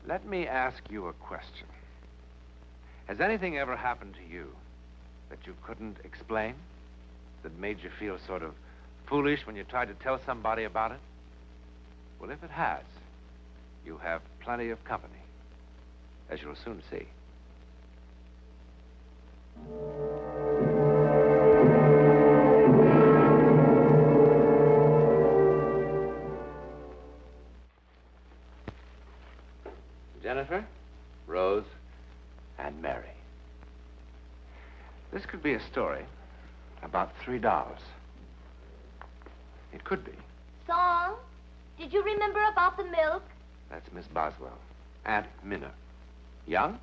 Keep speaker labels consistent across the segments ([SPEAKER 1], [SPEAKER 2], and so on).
[SPEAKER 1] Let me ask you a question. Has anything ever happened to you that you couldn't explain? That made you feel sort of foolish when you tried to tell somebody about it? Well, if it has, you have plenty of company, as you'll soon see. Jennifer, Rose, and Mary. This could be a story about 3 dolls. It could be.
[SPEAKER 2] Song, did you remember about the milk?
[SPEAKER 1] That's Miss Boswell, Aunt Minna. Young,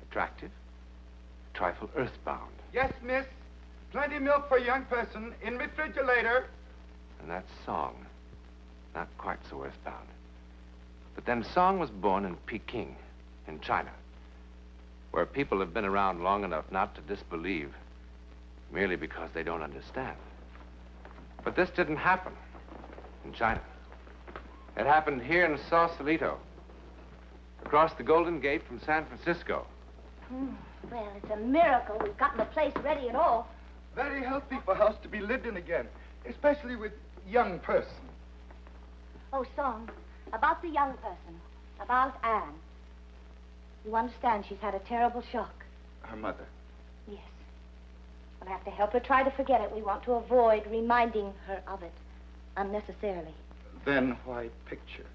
[SPEAKER 1] attractive, a trifle earthbound.
[SPEAKER 3] Yes, miss. Plenty milk for a young person in refrigerator.
[SPEAKER 1] And that Song, not quite so earthbound. But then Song was born in Peking, in China, where people have been around long enough not to disbelieve merely because they don't understand. But this didn't happen in China. It happened here in Sausalito, across the Golden Gate from San Francisco.
[SPEAKER 2] Well, it's a miracle we've gotten the place ready at all.
[SPEAKER 3] Very healthy for house to be lived in again, especially with young person.
[SPEAKER 2] Oh, Song, about the young person, about Anne. You understand she's had a terrible shock.
[SPEAKER 3] Her mother.
[SPEAKER 2] Yes. We'll have to help her try to forget it. We want to avoid reminding her of it unnecessarily.
[SPEAKER 3] Then why picture?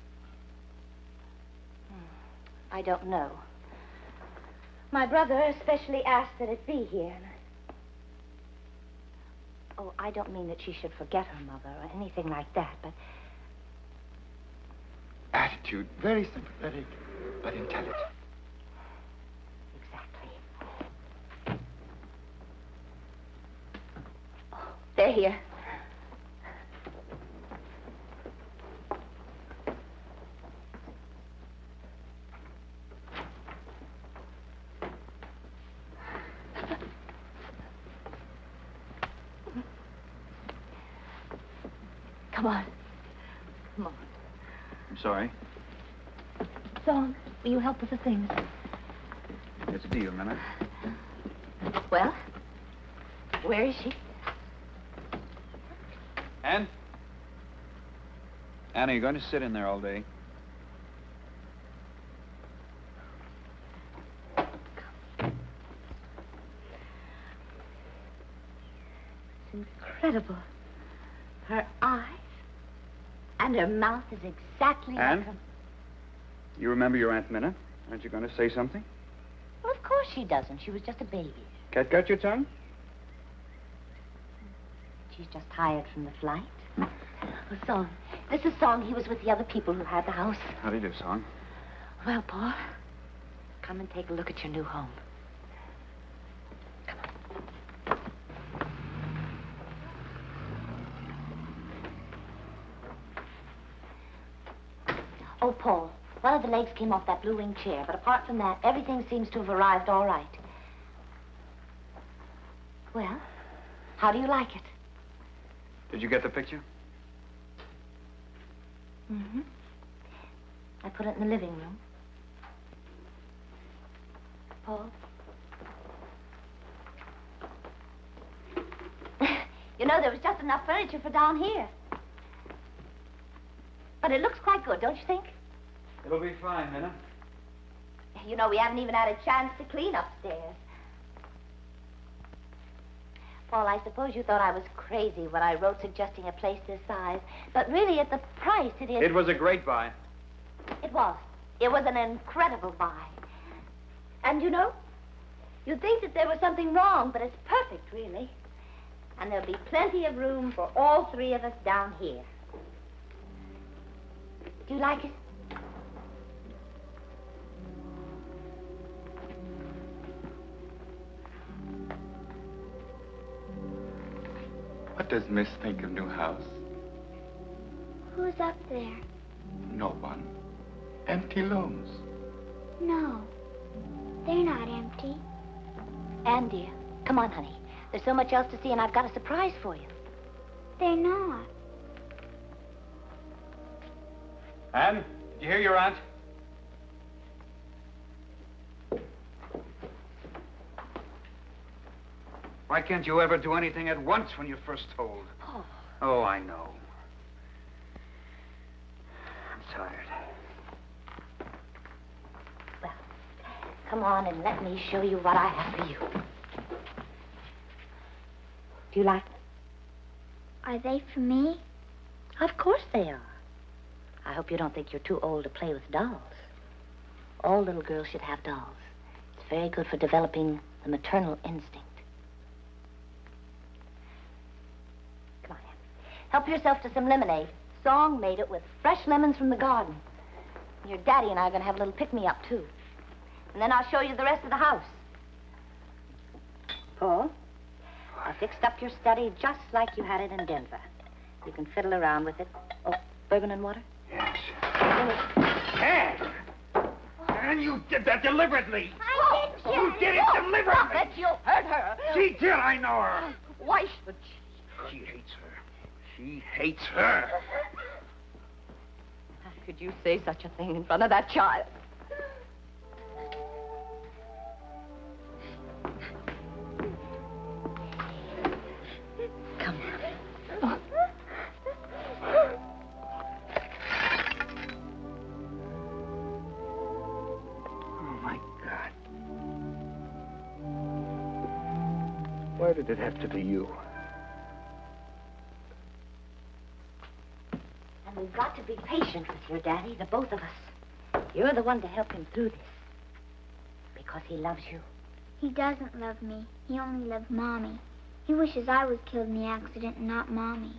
[SPEAKER 2] I don't know. My brother especially asked that it be here. Oh, I don't mean that she should forget her mother or anything like that, but...
[SPEAKER 3] Attitude, very sympathetic, but intelligent.
[SPEAKER 2] Exactly. Oh, they're here. Come on. Come on.
[SPEAKER 4] I'm sorry.
[SPEAKER 2] Song, will you help with the things?
[SPEAKER 4] It's a deal, Minna.
[SPEAKER 2] Well, where is she?
[SPEAKER 4] Anne? Anne, are you going to sit in there all day?
[SPEAKER 2] It's incredible. Her eyes and her mouth is exactly
[SPEAKER 4] Anne?
[SPEAKER 2] like her...
[SPEAKER 4] You remember your Aunt Minna? Aren't you going to say something?
[SPEAKER 2] Well, of course she doesn't. She was just a baby.
[SPEAKER 4] Cat got your tongue?
[SPEAKER 2] She's just tired from the flight. Oh, Song. This is Song. He was with the other people who had the house.
[SPEAKER 4] How do you do, Song?
[SPEAKER 2] Well, Paul, come and take a look at your new home. Come on. Oh, Paul, one of the legs came off that blue wing chair, but apart from that, everything seems to have arrived all right. Well, how do you like it?
[SPEAKER 4] Did you get the picture?
[SPEAKER 2] Mm-hmm. I put it in the living room. Paul? You know, there was just enough furniture for down here. But it looks quite good, don't you think?
[SPEAKER 4] It'll be fine, Minna.
[SPEAKER 2] You know, we haven't even had a chance to clean upstairs. Paul, I suppose you thought I was crazy when I wrote suggesting a place this size. But really, at the price, it is...
[SPEAKER 4] It was a great buy.
[SPEAKER 2] It was. It was an incredible buy. And, you know, you'd think that there was something wrong, but it's perfect, really. And there'll be plenty of room for all 3 of us down here. Do you like it?
[SPEAKER 3] What does Miss think of new house?
[SPEAKER 5] Who's up there?
[SPEAKER 3] No one. Empty looms.
[SPEAKER 5] No, they're not empty.
[SPEAKER 2] Anne, dear, come on, honey. There's so much else to see, and I've got a surprise for you.
[SPEAKER 5] They're not.
[SPEAKER 4] Anne, did you hear your aunt? Why can't you ever do anything at once when you're first told?
[SPEAKER 2] Paul.
[SPEAKER 4] Oh, I know. I'm tired.
[SPEAKER 2] Well, come on and let me show you what I have for you. Do you like them?
[SPEAKER 5] Are they for me?
[SPEAKER 2] Of course they are. I hope you don't think you're too old to play with dolls. All little girls should have dolls. It's very good for developing the maternal instinct. Come on, Em. Help yourself to some lemonade. Song made it with fresh lemons from the garden. Your daddy and I are going to have a little pick-me-up, too. And then I'll show you the rest of the house. Paul, I fixed up your study just like you had it in Denver. You can fiddle around with it. Oh, bourbon and water?
[SPEAKER 4] Yes. Anne! Anne, you did that deliberately.
[SPEAKER 5] I didn't.
[SPEAKER 4] You did it deliberately.
[SPEAKER 2] Stop it, you'll hurt her.
[SPEAKER 4] She did, I know her.
[SPEAKER 2] Why should
[SPEAKER 4] She hates her. She hates her.
[SPEAKER 2] How could you say such a thing in front of that child? Come on.
[SPEAKER 4] Oh, my God. Why did it have to be you?
[SPEAKER 2] And we've got to be patient with your daddy, the both of us. You're the one to help him through this. Because he loves you.
[SPEAKER 5] He doesn't love me. He only loves Mommy. He wishes I was killed in the accident and not Mommy.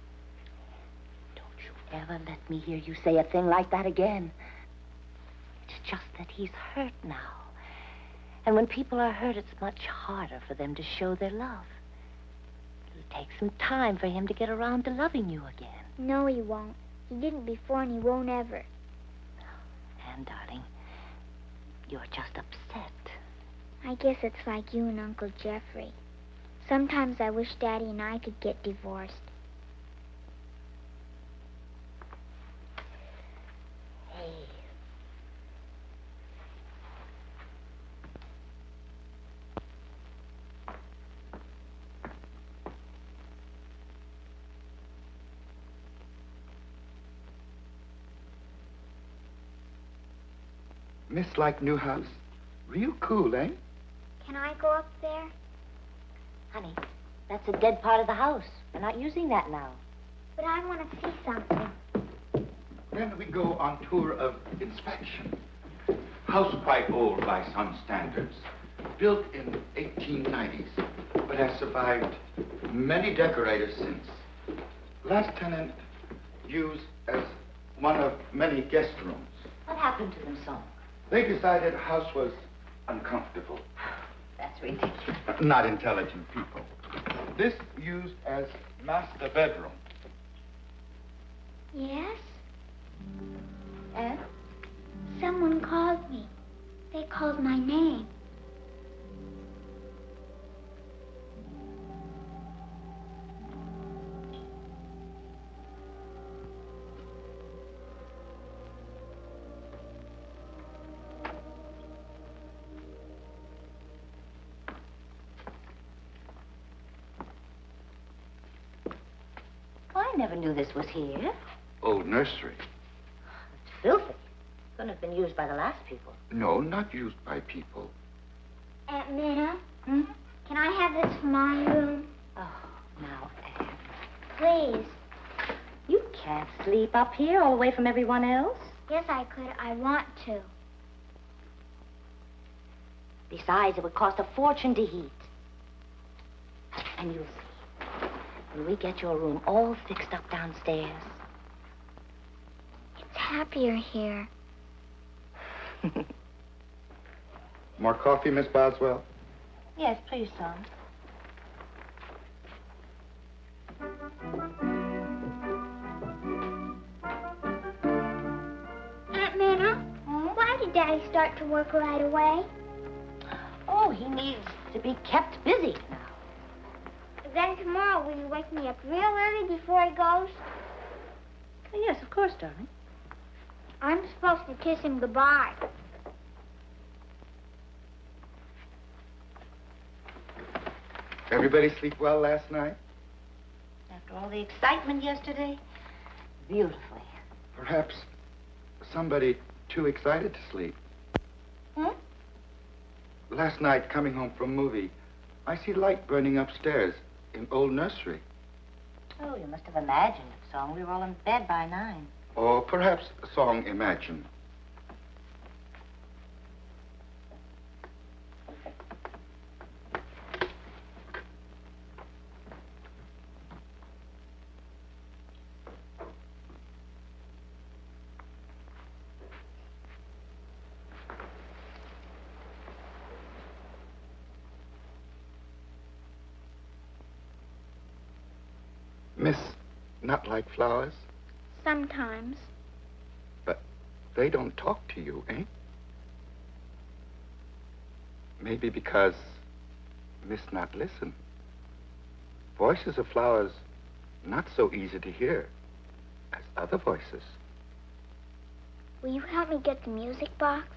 [SPEAKER 2] Don't you ever let me hear you say a thing like that again. It's just that he's hurt now. And when people are hurt, it's much harder for them to show their love. It'll take some time for him to get around to loving you again.
[SPEAKER 5] No, he won't. He didn't before and he won't ever.
[SPEAKER 2] And, darling, you're just upset.
[SPEAKER 5] I guess it's like you and Uncle Jeffrey. Sometimes I wish Daddy and I could get divorced.
[SPEAKER 2] Hey.
[SPEAKER 3] Miss like new house. Real cool, eh?
[SPEAKER 5] Can I go up there?
[SPEAKER 2] Honey, that's a dead part of the house. We're not using that now.
[SPEAKER 5] But I want to see something.
[SPEAKER 3] Then we go on tour of inspection. House quite old by some standards. Built in 1890s, but has survived many decorators since. Last tenant used as one of many guest rooms.
[SPEAKER 2] What happened to them, son?
[SPEAKER 3] They decided house was uncomfortable.
[SPEAKER 2] That's ridiculous.
[SPEAKER 3] Not intelligent people. This used as master bedroom.
[SPEAKER 5] Yes?
[SPEAKER 2] And?
[SPEAKER 5] Someone called me. They called my name.
[SPEAKER 2] I never knew this was here.
[SPEAKER 3] Old nursery.
[SPEAKER 2] It's filthy. Couldn't have been used by the last people.
[SPEAKER 3] No, not used by people.
[SPEAKER 5] Aunt Minna, can I have this for my room?
[SPEAKER 2] Oh, now, Anne.
[SPEAKER 5] Please.
[SPEAKER 2] You can't sleep up here all away from everyone else.
[SPEAKER 5] Yes, I could. I want to.
[SPEAKER 2] Besides, it would cost a fortune to heat. And you'll see. When we get your room all fixed up downstairs.
[SPEAKER 5] It's happier here.
[SPEAKER 3] More coffee, Miss Boswell?
[SPEAKER 2] Yes, please, son.
[SPEAKER 5] Aunt Minna, why did Daddy start to work right away?
[SPEAKER 2] Oh, he needs to be kept busy now.
[SPEAKER 5] Then tomorrow, will you wake me up real early before he goes?
[SPEAKER 2] Yes, of course, darling.
[SPEAKER 5] I'm supposed to kiss him goodbye.
[SPEAKER 3] Everybody sleep well last night?
[SPEAKER 2] After all the excitement yesterday, beautifully.
[SPEAKER 3] Perhaps somebody too excited to sleep.
[SPEAKER 2] Hmm?
[SPEAKER 3] Last night, coming home from a movie, I see light burning upstairs in old nursery.
[SPEAKER 2] Oh, you must have imagined it, song. We were all in bed by 9.
[SPEAKER 3] Or perhaps a song Imagine. Miss Not Like Flowers?
[SPEAKER 5] Sometimes.
[SPEAKER 3] But they don't talk to you, eh? Maybe because Miss Not Listen. Voices of flowers not so easy to hear as other voices.
[SPEAKER 5] Will you help me get the music box?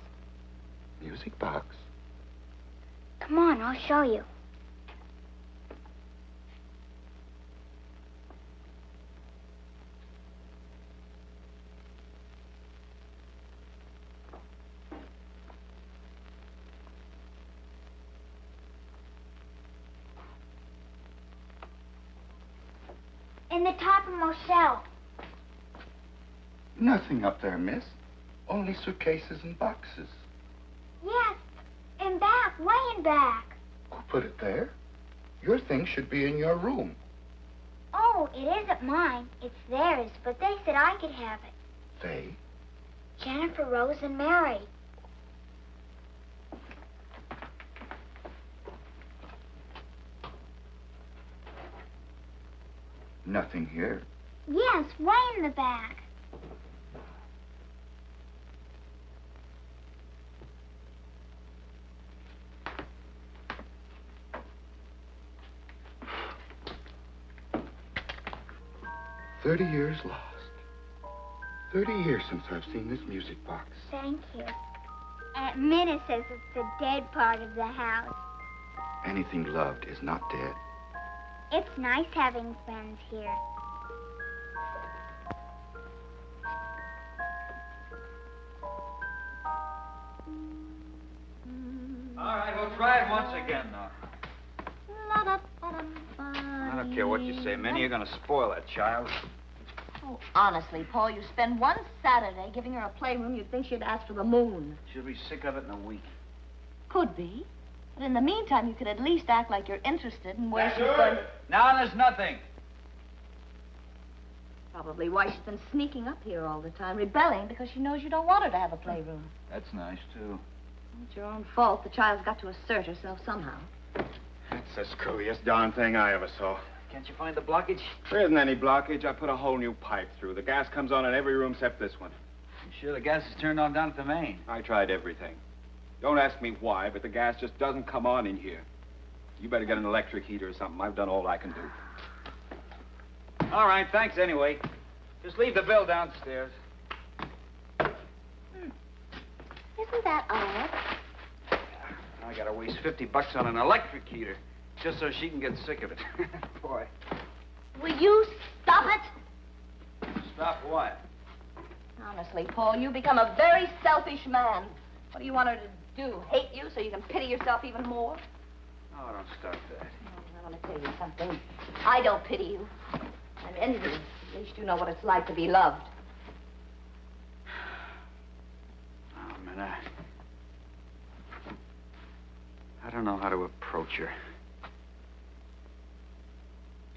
[SPEAKER 3] Music box?
[SPEAKER 5] Come on, I'll show you. In the topmost shelf.
[SPEAKER 3] Nothing up there, miss. Only suitcases and boxes.
[SPEAKER 5] Yes, in back, way in back.
[SPEAKER 3] Who put it there? Your things should be in your room.
[SPEAKER 5] Oh, it isn't mine. It's theirs, but they said I could have it.
[SPEAKER 3] They?
[SPEAKER 5] Jennifer, Rose, and Mary.
[SPEAKER 3] Nothing here.
[SPEAKER 5] Yes, way in the back.
[SPEAKER 3] $30 years lost. 30 years since I've seen this music box.
[SPEAKER 5] Thank you. Aunt Minna says it's the dead part of the house.
[SPEAKER 3] Anything loved is not dead.
[SPEAKER 5] It's nice having friends here.
[SPEAKER 4] All right, we'll try it once again, though. I don't care what you say, Minnie. You're gonna spoil that child.
[SPEAKER 2] Oh, honestly, Paul, you spend one Saturday giving her a playroom, you'd think she'd ask for the moon.
[SPEAKER 4] She'll be sick of it in a week.
[SPEAKER 2] Could be. But in the meantime, you could at least act like you're interested in where she's going.
[SPEAKER 4] Now there's nothing.
[SPEAKER 2] Probably why she's been sneaking up here all the time, rebelling because she knows you don't want her to have a playroom.
[SPEAKER 4] That's nice, too.
[SPEAKER 2] It's your own fault. The child's got to assert herself somehow.
[SPEAKER 6] That's the screwiest darn thing I ever saw.
[SPEAKER 4] Can't you find the blockage?
[SPEAKER 6] There isn't any blockage. I put a whole new pipe through. The gas comes on in every room except this one.
[SPEAKER 4] I'm sure the gas is turned on down at the main.
[SPEAKER 6] I tried everything. Don't ask me why, but the gas just doesn't come on in here. You better get an electric heater or something. I've done all I can do.
[SPEAKER 4] All right, thanks anyway. Just leave the bill downstairs.
[SPEAKER 2] Isn't that odd?
[SPEAKER 4] I gotta waste $50 on an electric heater just so she can get sick of it. Boy.
[SPEAKER 2] Will you stop it?
[SPEAKER 4] Stop what?
[SPEAKER 2] Honestly, Paul, you become a very selfish man. What do you want her to do? Hate you so you can pity yourself even more?
[SPEAKER 4] Oh, don't start that.
[SPEAKER 2] I want to tell you something. I don't pity you. I'm envious. At least you know what it's like to be loved.
[SPEAKER 4] Oh, man, I don't know how to approach her.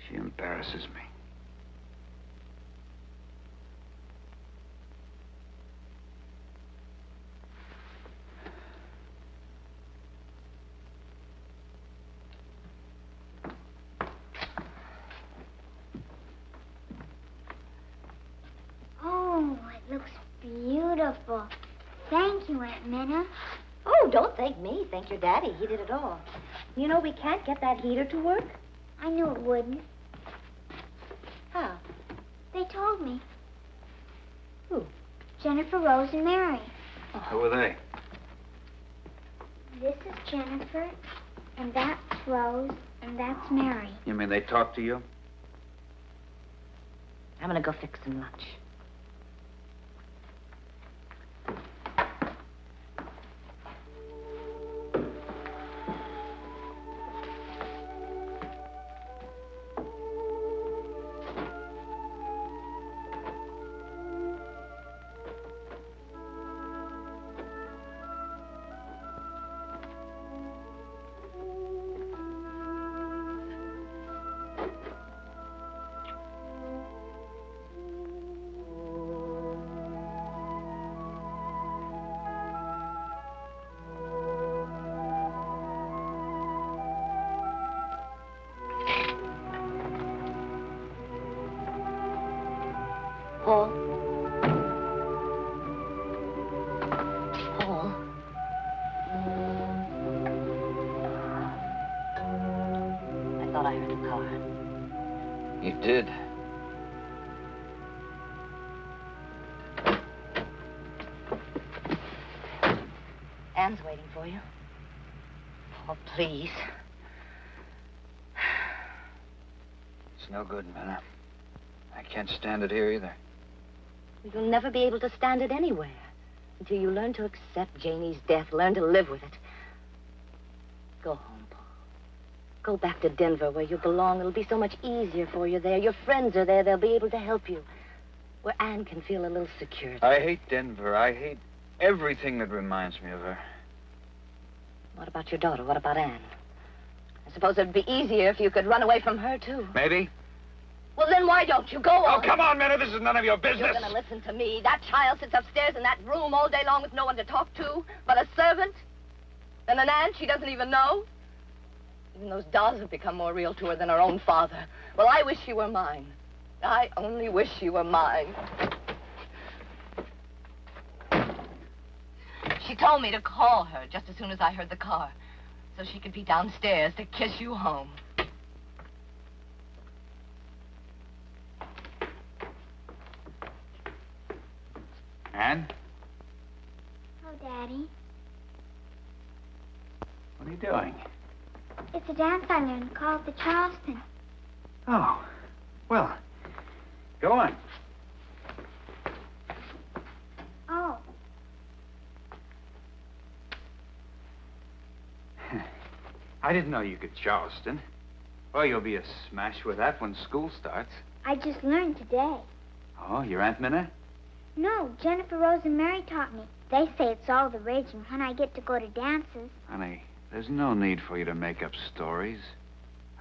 [SPEAKER 4] She embarrasses me.
[SPEAKER 5] Oh, it looks beautiful. Thank you, Aunt Minna.
[SPEAKER 2] Oh, don't thank me. Thank your daddy. He did it all. You know, we can't get that heater to work.
[SPEAKER 5] I knew it wouldn't.
[SPEAKER 2] How?
[SPEAKER 5] They told me.
[SPEAKER 2] Who?
[SPEAKER 5] Jennifer, Rose, and Mary.
[SPEAKER 4] Who are they?
[SPEAKER 5] This is Jennifer, and that's Rose, and And that's Mary.
[SPEAKER 4] You mean they talk to you?
[SPEAKER 2] I'm gonna go fix some lunch. Paul? Paul? I thought I heard the car.
[SPEAKER 4] You did.
[SPEAKER 2] Anne's waiting for you. Oh, please.
[SPEAKER 4] It's no good, Minna. I can't stand it here either.
[SPEAKER 2] You'll never be able to stand it anywhere until you learn to accept Janie's death, learn to live with it. Go home, Paul. Go back to Denver where you belong. It'll be so much easier for you there. Your friends are there. They'll be able to help you. Where Anne can feel a little secure.
[SPEAKER 4] I hate Denver. I hate everything that reminds me of her.
[SPEAKER 2] What about your daughter? What about Anne? I suppose it'd be easier if you could run away from her, too.
[SPEAKER 4] Maybe.
[SPEAKER 2] Well, then why don't you go on?
[SPEAKER 6] Oh, come on, Minna. This is none of your business.
[SPEAKER 2] You're going to listen to me. That child sits upstairs in that room all day long with no one to talk to but a servant. And an aunt she doesn't even know. Even those dolls have become more real to her than her own father. Well, I wish she were mine. I only wish she were mine. She told me to call her just as soon as I heard the car, so she could be downstairs to kiss you home.
[SPEAKER 4] Anne?
[SPEAKER 5] Oh, Daddy.
[SPEAKER 4] What are you doing?
[SPEAKER 5] It's a dance I learned called the Charleston.
[SPEAKER 4] Oh, well, go on.
[SPEAKER 5] Oh.
[SPEAKER 4] I didn't know you could Charleston. Well, you'll be a smash with that when school starts.
[SPEAKER 5] I just learned today.
[SPEAKER 4] Oh, your Aunt Minna?
[SPEAKER 5] No, Jennifer Rose and Mary taught me. They say it's all the rage, and when I get to go to dances...
[SPEAKER 4] Honey, there's no need for you to make up stories.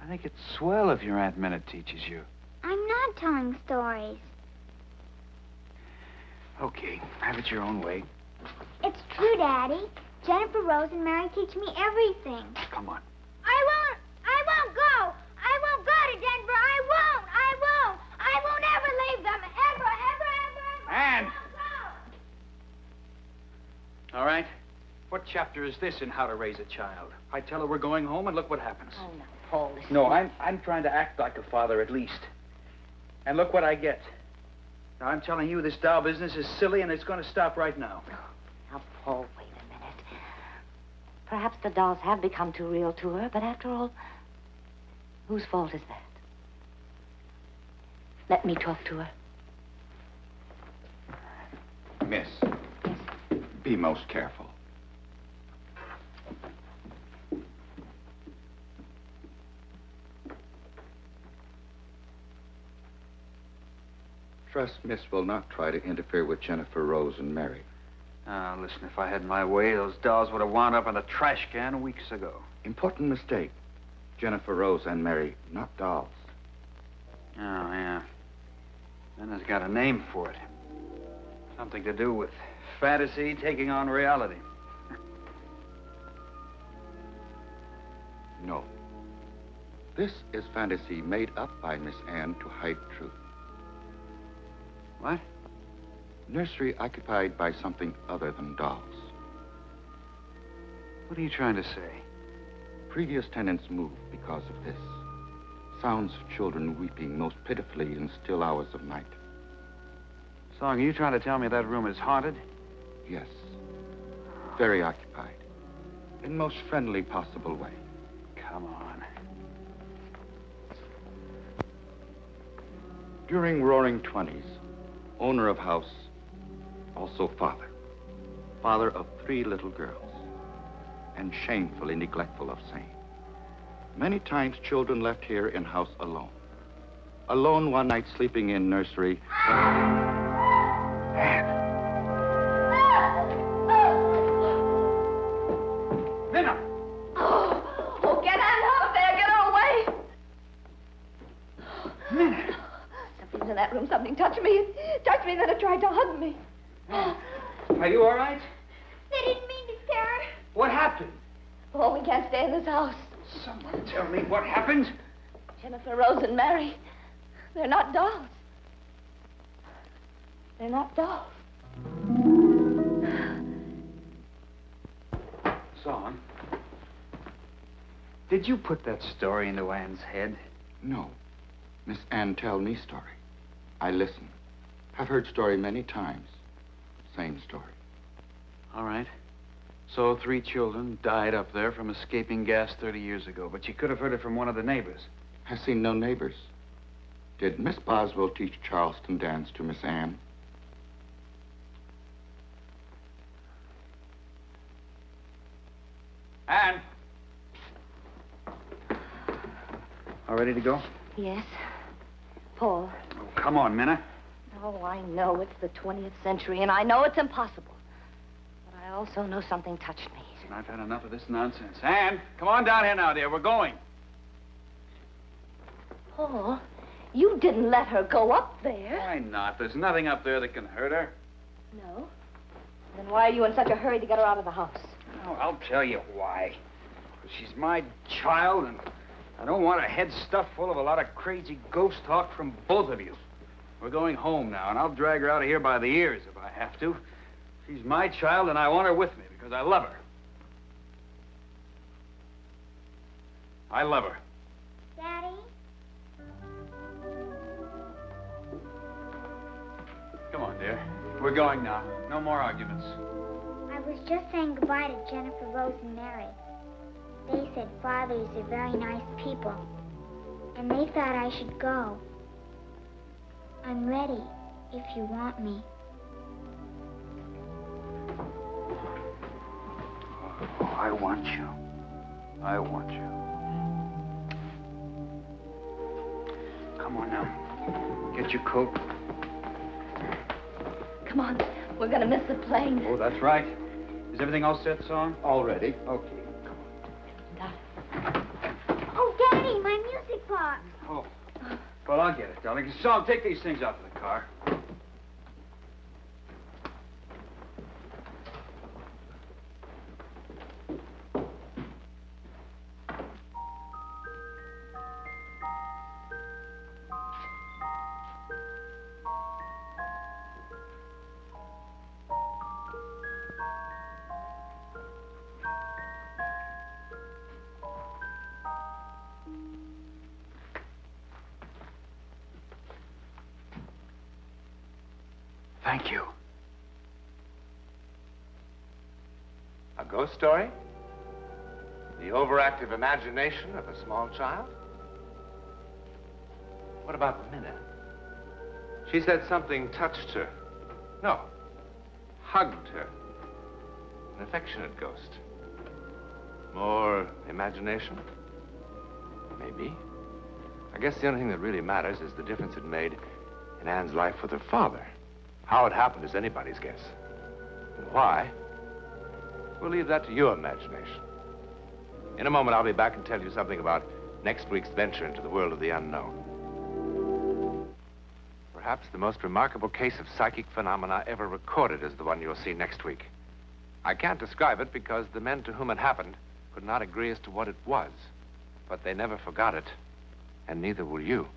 [SPEAKER 4] I think it's swell if your Aunt Minna teaches you.
[SPEAKER 5] I'm not telling stories.
[SPEAKER 4] Okay, have it your own way.
[SPEAKER 5] It's true, Daddy. Jennifer Rose and Mary teach me everything.
[SPEAKER 4] Come on.
[SPEAKER 5] I won't go. I won't go to Denver. I won't ever leave them. Ever.
[SPEAKER 4] Anne!
[SPEAKER 5] I won't go.
[SPEAKER 4] All right. What chapter is this in How to Raise a Child? I tell her we're going home, and look what happens.
[SPEAKER 2] Oh, no, Paul. Listen.
[SPEAKER 4] No, I'm trying to act like a father at least. And look what I get. Now, I'm telling you, this doll business is silly, and it's going to stop right now.
[SPEAKER 2] Now, Paul, wait a minute. Perhaps the dolls have become too real to her, but after all, whose fault is that? Let me talk to her.
[SPEAKER 3] Miss, be most careful. Trust Miss will not try to interfere with Jennifer Rose and Mary.
[SPEAKER 4] Now, listen, if I had my way, those dolls would have wound up in the trash can weeks ago.
[SPEAKER 3] Important mistake. Jennifer Rose and Mary, not dolls.
[SPEAKER 4] Oh, yeah. Minna's got a name for it. Something to do with fantasy taking on reality.
[SPEAKER 3] No. This is fantasy made up by Miss Anne to hide truth.
[SPEAKER 4] What?
[SPEAKER 3] Nursery occupied by something other than dolls.
[SPEAKER 4] What are you trying to say?
[SPEAKER 3] Previous tenants moved because of this. Sounds of children weeping most pitifully in still hours of night.
[SPEAKER 4] Song, are you trying to tell me that room is haunted?
[SPEAKER 3] Yes. Very occupied. In most friendly possible way.
[SPEAKER 4] Come on.
[SPEAKER 3] During Roaring 20s, owner of house, also father. Father of 3 little girls, and shamefully neglectful of same. Many times children left here in house alone. Alone one night sleeping in nursery.
[SPEAKER 4] Minna!
[SPEAKER 2] Oh, get out of there. Get her away.
[SPEAKER 4] Minna!
[SPEAKER 2] Something's in that room. Something touched me. Touched me, then it tried to hug me.
[SPEAKER 4] Are you all right?
[SPEAKER 5] They didn't mean to scare her.
[SPEAKER 4] What happened?
[SPEAKER 2] Oh, we can't stay in this house.
[SPEAKER 4] Someone tell me what happened.
[SPEAKER 2] Jennifer, Rose, and Mary. They're not dolls. They're not dolls.
[SPEAKER 4] Song, did you put that story into Anne's head?
[SPEAKER 3] No. Miss Ann tell me story. I listen. Have heard story many times. Same story.
[SPEAKER 4] All right. So 3 children died up there from escaping gas 30 years ago, but you could have heard it from one of the neighbors.
[SPEAKER 3] Has seen no neighbors. Did Miss Boswell teach Charleston dance to Miss Ann?
[SPEAKER 4] Anne! All ready to go?
[SPEAKER 2] Yes. Paul.
[SPEAKER 4] Oh, come on, Minna.
[SPEAKER 2] Oh, I know it's the 20th century, and I know it's impossible. But I also know something touched me.
[SPEAKER 4] I've had enough of this nonsense. Anne, come on down here now, dear. We're going.
[SPEAKER 2] Paul, you didn't let her go up there.
[SPEAKER 4] Why not? There's nothing up there that can hurt her.
[SPEAKER 2] No? Then why are you in such a hurry to get her out of the house?
[SPEAKER 4] Oh, I'll tell you why. She's my child, and I don't want her head stuffed full of a lot of crazy ghost talk from both of you. We're going home now, and I'll drag her out of here by the ears if I have to. She's my child, and I want her with me because I love her. I love her.
[SPEAKER 5] Daddy?
[SPEAKER 4] Come on, dear. We're going now. No more arguments.
[SPEAKER 5] I was just saying goodbye to Jennifer, Rose, and Mary. They said fathers are very nice people, and they thought I should go. I'm ready, if you want me.
[SPEAKER 4] Oh, I want you. I want you. Come on now. Get your coat.
[SPEAKER 2] Come on. We're going to miss the plane.
[SPEAKER 4] Oh, that's right. Is everything all set, Song?
[SPEAKER 3] All ready.
[SPEAKER 4] Okay.
[SPEAKER 5] Oh, Daddy, my music box.
[SPEAKER 4] Oh. Well, I'll get it, darling. Song, take these things out to the car. Thank you.
[SPEAKER 1] A ghost story? The overactive imagination of a small child? What about Minna? She said something touched her. No, hugged her. An affectionate ghost. More imagination? Maybe. I guess the only thing that really matters is the difference it made in Anne's life with her father. How it happened is anybody's guess. And why? We'll leave that to your imagination. In a moment, I'll be back and tell you something about next week's venture into the world of the unknown. Perhaps the most remarkable case of psychic phenomena ever recorded is the one you'll see next week. I can't describe it because the men to whom it happened could not agree as to what it was. But they never forgot it, and neither will you.